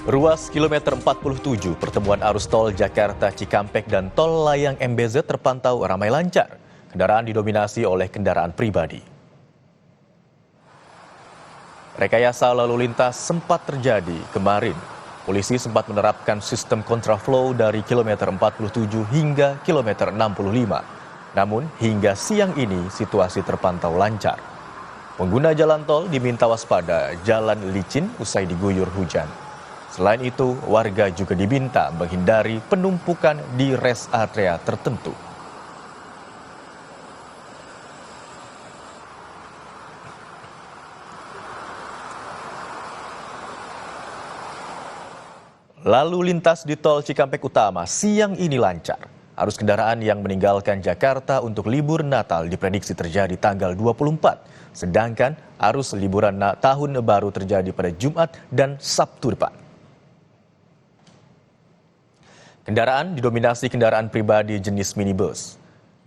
Ruas kilometer 47 pertemuan arus tol Jakarta Cikampek dan tol layang MBZ terpantau ramai lancar. Kendaraan didominasi oleh kendaraan pribadi. Rekayasa lalu lintas sempat terjadi kemarin. Polisi sempat menerapkan sistem kontraflow dari kilometer 47 hingga kilometer 65. Namun hingga siang ini situasi terpantau lancar. Pengguna jalan tol diminta waspada jalan licin usai diguyur hujan. Selain itu, warga juga diminta menghindari penumpukan di rest area tertentu. Lalu lintas di tol Cikampek Utama siang ini lancar. Arus kendaraan yang meninggalkan Jakarta untuk libur Natal diprediksi terjadi tanggal 24. Sedangkan arus liburan tahun baru terjadi pada Jumat dan Sabtu depan. Kendaraan didominasi kendaraan pribadi jenis minibus.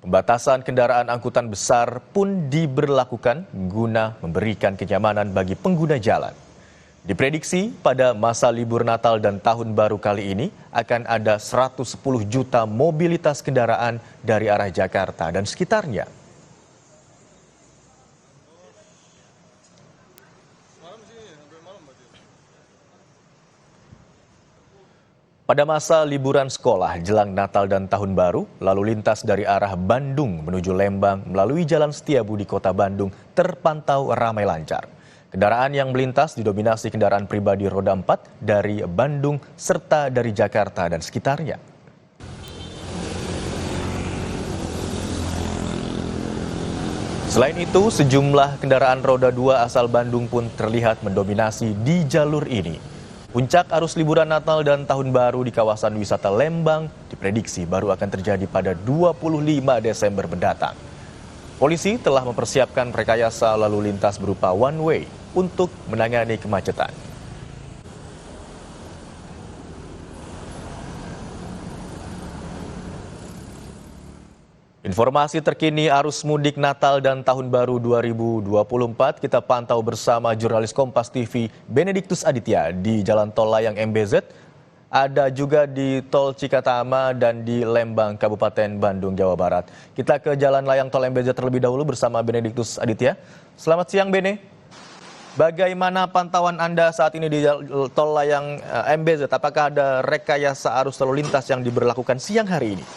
Pembatasan kendaraan angkutan besar pun diberlakukan guna memberikan kenyamanan bagi pengguna jalan. Diprediksi pada masa libur Natal dan Tahun Baru kali ini akan ada 110 juta mobilitas kendaraan dari arah Jakarta dan sekitarnya. Pada masa liburan sekolah jelang Natal dan Tahun Baru, lalu lintas dari arah Bandung menuju Lembang melalui Jalan Setiabudi Kota Bandung terpantau ramai lancar. Kendaraan yang melintas didominasi kendaraan pribadi roda 4 dari Bandung serta dari Jakarta dan sekitarnya. Selain itu, sejumlah kendaraan roda 2 asal Bandung pun terlihat mendominasi di jalur ini. Puncak arus liburan Natal dan Tahun Baru di kawasan wisata Lembang diprediksi baru akan terjadi pada 25 Desember mendatang. Polisi telah mempersiapkan rekayasa lalu lintas berupa one way untuk menangani kemacetan. Informasi terkini arus mudik Natal dan Tahun Baru 2024 kita pantau bersama jurnalis Kompas TV Benediktus Aditya di Jalan Tol Layang MBZ, ada juga di Tol Cikatama dan di Lembang, Kabupaten Bandung, Jawa Barat. Kita ke Jalan Layang Tol MBZ terlebih dahulu bersama Benediktus Aditya. Selamat siang Bene. Bagaimana pantauan Anda saat ini di Tol Layang MBZ? Apakah ada rekayasa arus lalu lintas yang diberlakukan siang hari ini?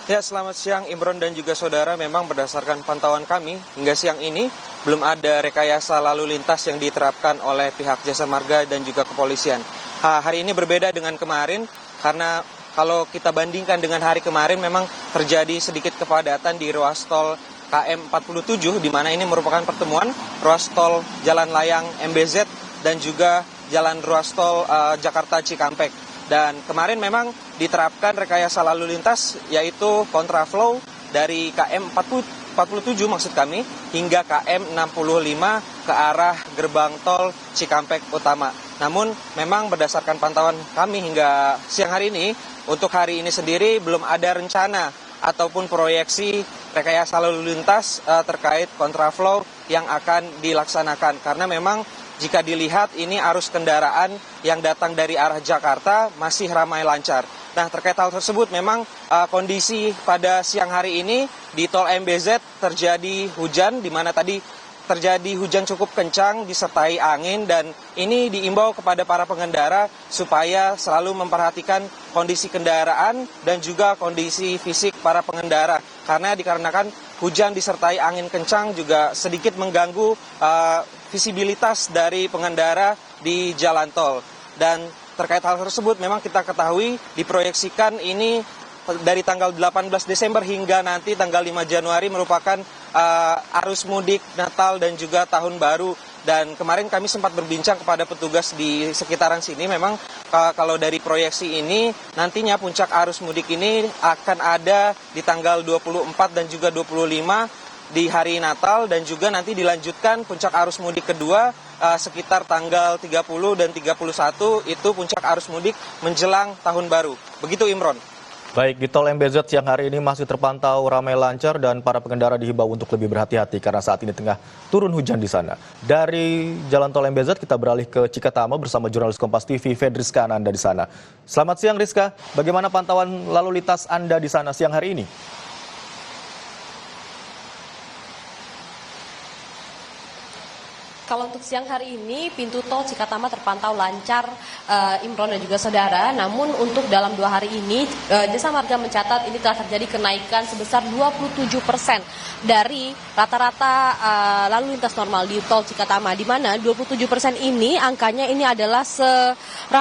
Ya, selamat siang Imron dan juga saudara. Memang berdasarkan pantauan kami, hingga siang ini belum ada rekayasa lalu lintas yang diterapkan oleh pihak Jasa Marga dan juga kepolisian. Hari ini berbeda dengan kemarin, karena kalau kita bandingkan dengan hari kemarin memang terjadi sedikit kepadatan di ruas tol KM 47, di mana ini merupakan pertemuan ruas tol Jalan Layang MBZ dan juga jalan ruas tol Jakarta Cikampek. Dan kemarin memang diterapkan rekayasa lalu lintas yaitu kontraflow dari KM 47 maksud kami hingga KM 65 ke arah gerbang tol Cikampek Utama. Namun memang berdasarkan pantauan kami hingga siang hari ini, untuk hari ini sendiri belum ada rencana ataupun proyeksi rekayasa lalu lintas terkait kontraflow yang akan dilaksanakan. Karena memang jika dilihat ini arus kendaraan yang datang dari arah Jakarta masih ramai lancar. Nah, terkait hal tersebut memang kondisi pada siang hari ini di tol MBZ terjadi hujan, di mana tadi terjadi hujan cukup kencang disertai angin, dan ini diimbau kepada para pengendara supaya selalu memperhatikan kondisi kendaraan dan juga kondisi fisik para pengendara, karena dikarenakan hujan disertai angin kencang juga sedikit mengganggu visibilitas dari pengendara di jalan tol. Dan terkait hal tersebut memang kita ketahui diproyeksikan ini dari tanggal 18 Desember hingga nanti tanggal 5 Januari merupakan arus mudik Natal dan juga Tahun Baru. Dan kemarin kami sempat berbincang kepada petugas di sekitaran sini, memang kalau dari proyeksi ini nantinya puncak arus mudik ini akan ada di tanggal 24 dan juga 25 di hari Natal, dan juga nanti dilanjutkan puncak arus mudik kedua sekitar tanggal 30 dan 31 itu puncak arus mudik menjelang Tahun Baru. Begitu Imron. Baik, di tol MBZ siang hari ini masih terpantau ramai lancar dan para pengendara dihimbau untuk lebih berhati-hati karena saat ini tengah turun hujan di sana. Dari jalan tol MBZ kita beralih ke Cikatama bersama jurnalis Kompas TV Fedriska Ananda di sana. Selamat siang Rizka, bagaimana pantauan lalu lintas Anda di sana siang hari ini? Kalau untuk siang hari ini, pintu tol Cikatama terpantau lancar, Imron dan juga saudara. Namun untuk dalam 2 hari ini, Jasa Marga mencatat ini telah terjadi kenaikan sebesar 27% dari rata-rata lalu lintas normal di tol Cikatama. Di mana 27% ini angkanya ini adalah 109.000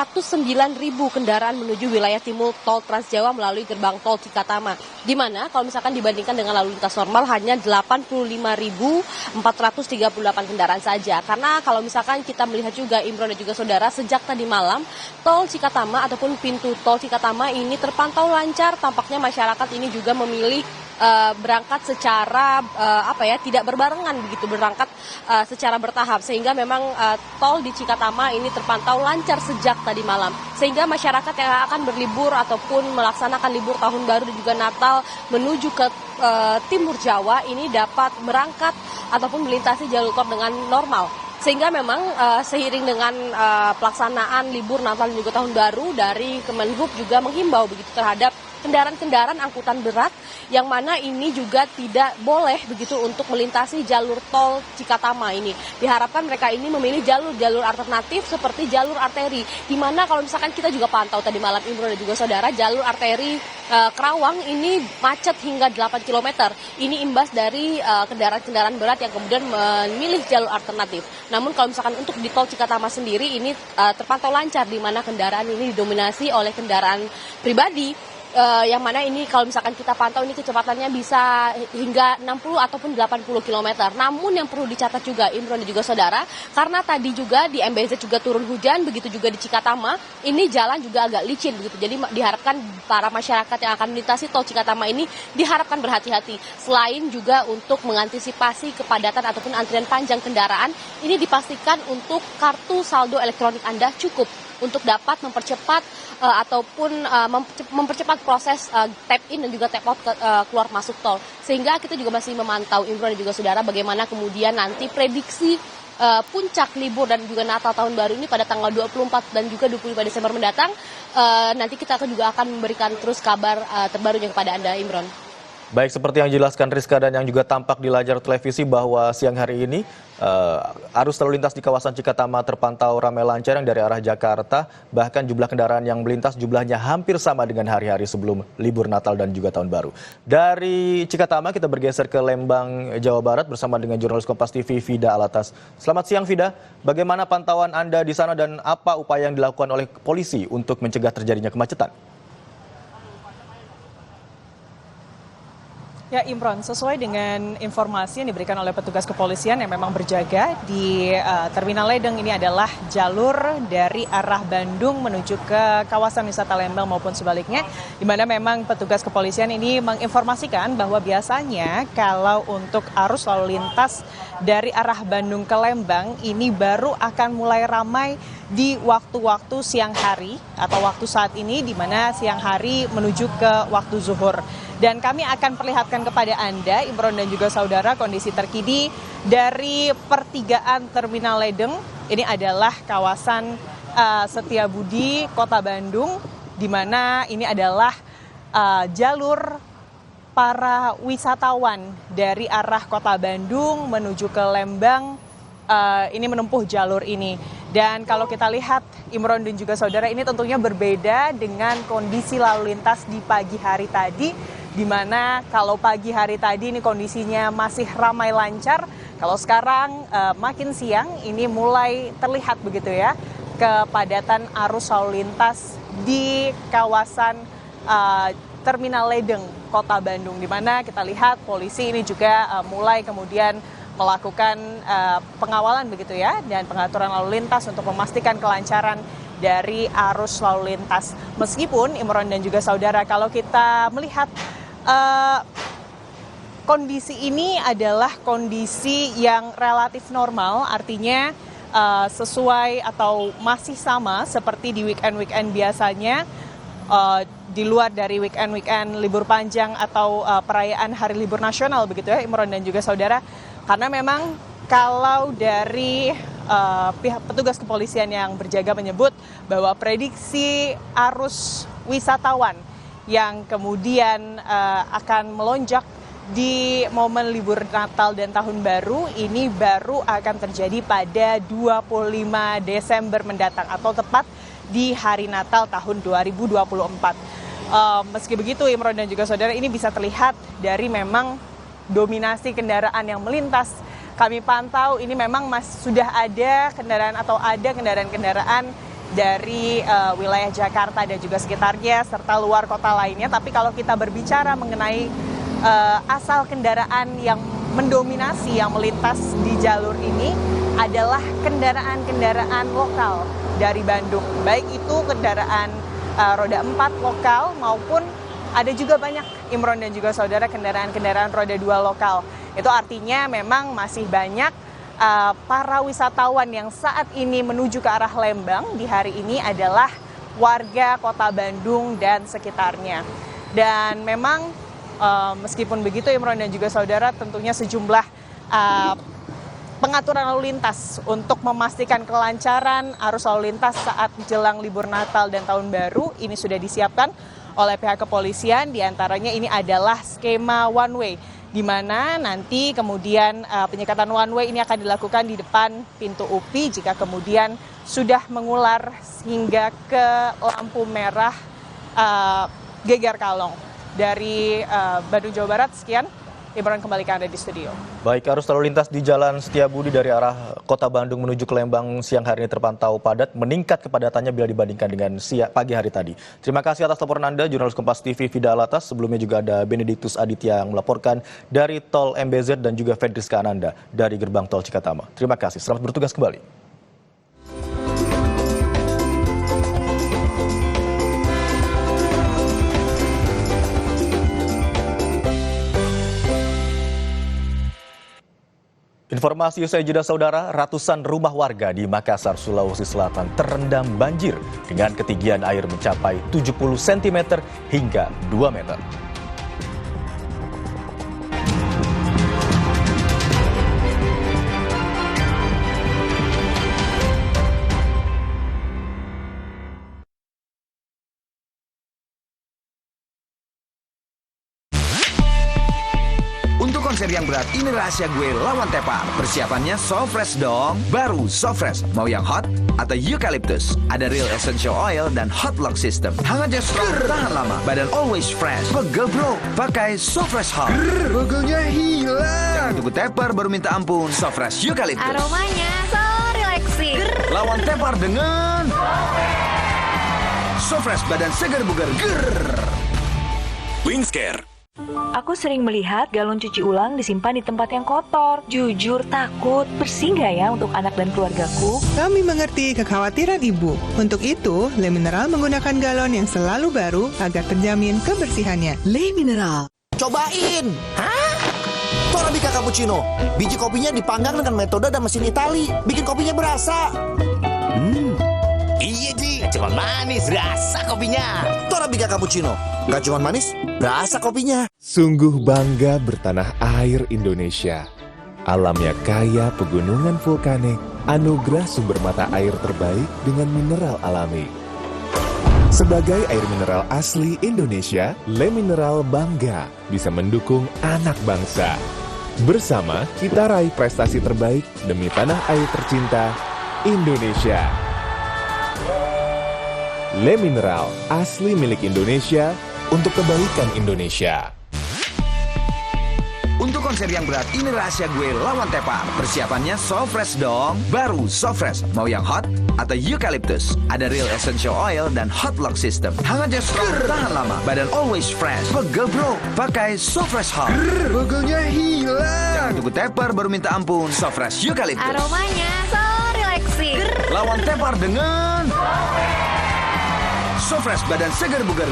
kendaraan menuju wilayah timur tol Trans Jawa melalui gerbang tol Cikatama. Di mana kalau misalkan dibandingkan dengan lalu lintas normal hanya 85.438 kendaraan saja. Karena kalau misalkan kita melihat juga Imron dan juga saudara, sejak tadi malam tol Cikatama ataupun pintu tol Cikatama ini terpantau lancar. Tampaknya masyarakat ini juga memilih berangkat secara tidak berbarengan begitu, berangkat secara bertahap, sehingga memang tol di Cikatama ini terpantau lancar sejak tadi malam, sehingga masyarakat yang akan berlibur ataupun melaksanakan libur tahun baru dan juga Natal menuju ke timur Jawa ini dapat berangkat ataupun melintasi jalur tol dengan normal. Sehingga memang seiring dengan pelaksanaan libur Natal dan juga Tahun Baru, dari Kemenhub juga menghimbau begitu terhadap kendaraan-kendaraan angkutan berat yang mana ini juga tidak boleh begitu untuk melintasi jalur tol Cikatama ini. Diharapkan mereka ini memilih jalur-jalur alternatif seperti jalur arteri, di mana kalau misalkan kita juga pantau tadi malam Imron dan juga saudara, jalur arteri Kerawang ini macet hingga 8 km. Ini imbas dari kendaraan-kendaraan berat yang kemudian memilih jalur alternatif. Namun kalau misalkan untuk di tol Cikatama sendiri ini terpantau lancar, di mana kendaraan ini didominasi oleh kendaraan pribadi. Yang mana ini kalau misalkan kita pantau ini kecepatannya bisa hingga 60 ataupun 80 km. Namun yang perlu dicatat juga Imron dan juga saudara, karena tadi juga di MBZ juga turun hujan, begitu juga di Cikatama, ini jalan juga agak licin begitu. Jadi diharapkan para masyarakat yang akan melintasi tol Cikatama ini diharapkan berhati-hati. Selain juga untuk mengantisipasi kepadatan ataupun antrian panjang kendaraan, ini dipastikan untuk kartu saldo elektronik Anda cukup untuk dapat mempercepat ataupun mempercepat proses tap in dan juga tap out keluar masuk tol. Sehingga kita juga masih memantau Imron dan juga saudara bagaimana kemudian nanti prediksi puncak libur dan juga Natal tahun baru ini pada tanggal 24 dan juga 25 Desember mendatang. Nanti kita juga akan memberikan terus kabar terbarunya kepada Anda, Imron. Baik, seperti yang dijelaskan Rizka dan yang juga tampak di layar televisi bahwa siang hari ini arus lalu lintas di kawasan Cikatama terpantau ramai lancar yang dari arah Jakarta. Bahkan jumlah kendaraan yang melintas jumlahnya hampir sama dengan hari-hari sebelum libur Natal dan juga Tahun Baru. Dari Cikatama kita bergeser ke Lembang, Jawa Barat bersama dengan jurnalis Kompas TV Fida Alatas. Selamat siang Fida, bagaimana pantauan Anda di sana dan apa upaya yang dilakukan oleh polisi untuk mencegah terjadinya kemacetan? Ya Imron, sesuai dengan informasi yang diberikan oleh petugas kepolisian yang memang berjaga di Terminal Ledeng, ini adalah jalur dari arah Bandung menuju ke kawasan wisata Lembang maupun sebaliknya, di mana memang petugas kepolisian ini menginformasikan bahwa biasanya kalau untuk arus lalu lintas dari arah Bandung ke Lembang ini baru akan mulai ramai di waktu-waktu siang hari atau waktu saat ini, di mana siang hari menuju ke waktu zuhur. Dan kami akan perlihatkan kepada Anda, Imron dan juga saudara, kondisi terkini dari pertigaan Terminal Ledeng. Ini adalah kawasan Setiabudi, Kota Bandung, di mana ini adalah jalur para wisatawan dari arah Kota Bandung menuju ke Lembang. Ini menempuh jalur ini. Dan kalau kita lihat Imron dan juga saudara, ini tentunya berbeda dengan kondisi lalu lintas di pagi hari tadi, di mana kalau pagi hari tadi ini kondisinya masih ramai lancar. Kalau sekarang makin siang ini mulai terlihat begitu ya kepadatan arus lalu lintas di kawasan Terminal Ledeng, Kota Bandung, di mana kita lihat polisi ini juga mulai kemudian melakukan pengawalan begitu ya, dan pengaturan lalu lintas untuk memastikan kelancaran dari arus lalu lintas. Meskipun Imron dan juga saudara, kalau kita melihat kondisi ini adalah kondisi yang relatif normal, artinya sesuai atau masih sama seperti di weekend-weekend biasanya. di luar dari weekend libur panjang atau perayaan hari libur nasional begitu ya Imron dan juga saudara. Karena memang kalau dari pihak petugas kepolisian yang berjaga menyebut bahwa prediksi arus wisatawan yang kemudian akan melonjak di momen libur Natal dan Tahun Baru ini baru akan terjadi pada 25 Desember mendatang atau tepat di hari Natal tahun 2024. Meski begitu Imron dan juga saudara, ini bisa terlihat dari memang dominasi kendaraan yang melintas. Kami pantau ini memang sudah ada kendaraan dari wilayah Jakarta dan juga sekitarnya serta luar kota lainnya. Tapi kalau kita berbicara mengenai asal kendaraan yang mendominasi yang melintas di jalur ini adalah kendaraan-kendaraan lokal dari Bandung. Baik itu kendaraan roda 4 lokal maupun ada juga banyak Imron dan juga saudara kendaraan-kendaraan roda 2 lokal. Itu artinya memang masih banyak para wisatawan yang saat ini menuju ke arah Lembang di hari ini adalah warga kota Bandung dan sekitarnya. Dan memang meskipun begitu Imron dan juga saudara, tentunya sejumlah pengaturan lalu lintas untuk memastikan kelancaran arus lalu lintas saat jelang libur Natal dan Tahun Baru ini sudah disiapkan oleh pihak kepolisian. Di antaranya ini adalah skema one way, di mana nanti kemudian penyekatan one way ini akan dilakukan di depan pintu UPI jika kemudian sudah mengular hingga ke lampu merah Geger Kalong. Dari Bandung, Jawa Barat, sekian. Imron, kembali ke Anda di studio. Baik, arus lalu lintas di Jalan Setiabudi dari arah kota Bandung menuju ke Lembang siang hari ini terpantau padat, meningkat kepadatannya bila dibandingkan dengan pagi hari tadi. Terima kasih atas laporan Anda, jurnalis Kompas TV Vida Alatas. Sebelumnya juga ada Benediktus Aditya yang melaporkan dari Tol MBZ dan juga Fedriska Ananda dari Gerbang Tol Cikatama. Terima kasih, selamat bertugas kembali. Informasi usai jeda saudara, ratusan rumah warga di Makassar, Sulawesi Selatan terendam banjir dengan ketinggian air mencapai 70 cm hingga 2 meter. Untuk konser yang berat, ini rahasia gue lawan tepar. Persiapannya so fresh dong. Baru so fresh. Mau yang hot atau eucalyptus? Ada real essential oil dan hot lock system. Hangatnya strong, tahan lama. Badan always fresh. Pegel bro, pakai so fresh hot. Pegelnya hilang. Jangan tunggu tepar baru minta ampun. So fresh eucalyptus. Aromanya so relaxing. Lawan tepar dengan so fresh, badan segar bugar. Wingscare. Aku sering melihat galon cuci ulang disimpan di tempat yang kotor. Jujur takut, bersih nggak ya untuk anak dan keluargaku? Kami mengerti kekhawatiran ibu. Untuk itu, Le Mineral menggunakan galon yang selalu baru agar terjamin kebersihannya. Le Mineral. Cobain! Hah? Torabika Cappuccino. Biji kopinya dipanggang dengan metode dan mesin Itali. Bikin kopinya berasa. Iya Ji, cuma manis, rasa kopinya. Torabika Cappuccino. Gak cuma manis, rasa kopinya. Sungguh bangga bertanah air Indonesia. Alamnya kaya pegunungan vulkanik, anugerah sumber mata air terbaik dengan mineral alami. Sebagai air mineral asli Indonesia, Le Mineral bangga bisa mendukung anak bangsa. Bersama kita raih prestasi terbaik demi tanah air tercinta, Indonesia. Le Mineral, asli milik Indonesia, untuk kebaikan Indonesia. Untuk konser yang berat, ini rahasia gue lawan tepar. Persiapannya so fresh dong. Baru so fresh. Mau yang hot atau eucalyptus? Ada real essential oil dan hot lock system. Hangatnya strong, tahan lama. Badan always fresh. Pegel bro, pakai so fresh hot. Pegelnya hilang. Jangan tunggu tepar baru minta ampun. So fresh eucalyptus. Aromanya so relaxing. Lawan tepar dengan so fresh, badan segar bugar.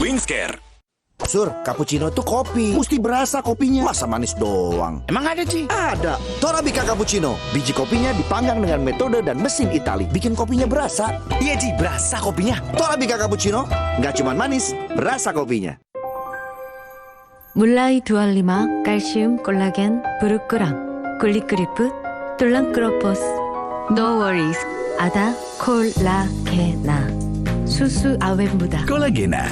Wingscare. Sur, cappuccino itu kopi. Mesti berasa kopinya. Masa manis doang? Emang ada, Ci? Ada. Torabika Cappuccino. Biji kopinya dipanggang dengan metode dan mesin Itali. Bikin kopinya berasa. Iya, Ci, berasa kopinya. Torabika Cappuccino. Nggak cuma manis, berasa kopinya. 물라이 두알리마, 칼슘, 콜라겐, 브루크랑, 굴리크리프, 툴랑크로포스. No worries. 아다 콜라게나. 수수 아웬부다. Kolagena,